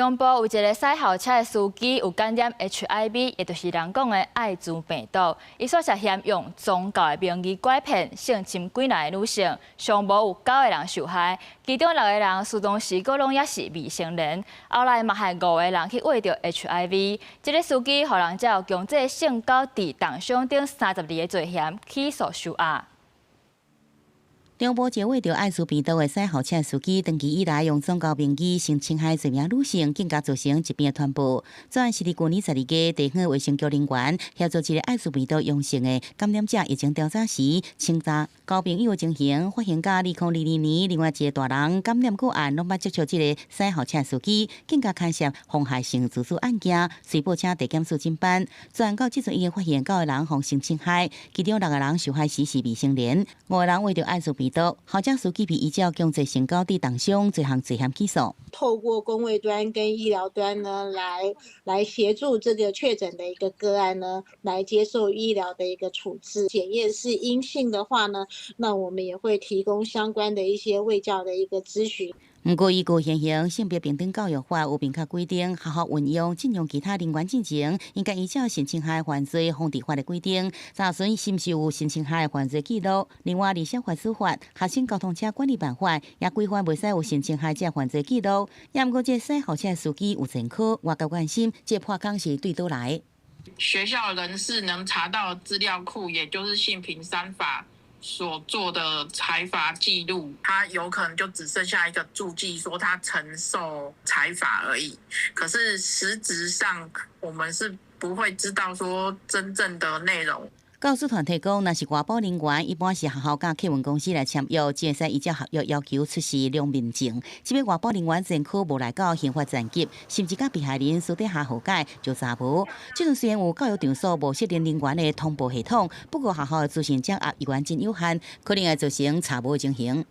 中部有一個駛校車的司機有感染 HIV， 也就是人講的艾滋病毒。伊所涉嫌用宗教的名義拐騙、性侵幾名女性，上無有9個人受害，其中6個人事當時閣攏也是未成年。後來嘛，還5個人去餵着 HIV。這個司機，互人才有強制性交致重傷等32個罪嫌起訴受壓。中部一位餵着艾滋病毒的駛校車司機，長期以來用宗教名義性侵害多名女性，更加造成疾病的傳播。專案是伫去年12月，地方衛生局人員協助一個艾滋病毒陽性的感染者，疫情調查時清查交朋友的情形，發現甲2022年另外一個大人感染個案，攏捌接觸這個駛校車司機，更加牽涉妨害性自主案件，隨報請地檢署偵辦。專案到這陣已經發現9個人互性侵害，其中6個人受害時是未成年，5個人餵着艾滋病。校車司機被依照強制性交致重傷這項罪嫌起訴。透過公衛端跟醫療端呢，來協助這個確診的一個個案呢，來接受醫療的一個處置。檢驗是陰性的話呢，那我們也會提供相關的一些衛教的一個諮詢。不過，依據現行性別平等教育法有明確規定，學校運用禁用其他人員進前，應該依照性侵害犯罪防治法的規定，查詢是不是有性侵害犯罪記錄。另外，離校罰處法、學生交通車管理辦法也規範，袂使有性侵害者犯罪記錄。也毋過，這駛校車司機有前科，我較關心這破空是對倒來。學校人士能查到資料庫，也就是性平3法所做的裁罰記錄，他有可能就只剩下一個註記，說他承受裁罰而已。可是實質上，我們是不會知道說真正的內容。教師團體講，若是外部人員，一般是學校甲客運公司來簽約，只會使依照合約要求出示良民證。即便外部人員前科無來到刑法層級，甚至甲被害人私底下和解就查無。即陣雖然有教育場所無適齡人員的通報系統，不過學校的資訊掌握依然真有限，可能會造成查無的情形。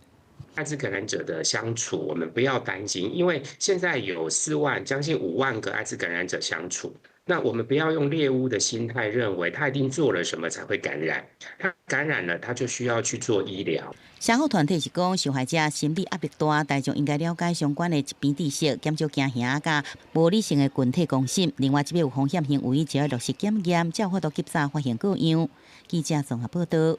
艾滋感染者的相處，我們不要擔心，因為現在有4萬將近5萬個艾滋感染者相處。那我們不要用獵巫的心態，認為他一定做了什麼才會感染。他感染了，他就需要去做醫療。社福團體是講，受害者心理壓力大，大眾應該了解相關的疾病知識，減少驚嚇甲無理性的群體公審。另外，這邊有風險行為，就要落實檢驗，才有法度及早發現個案。記者綜合報道。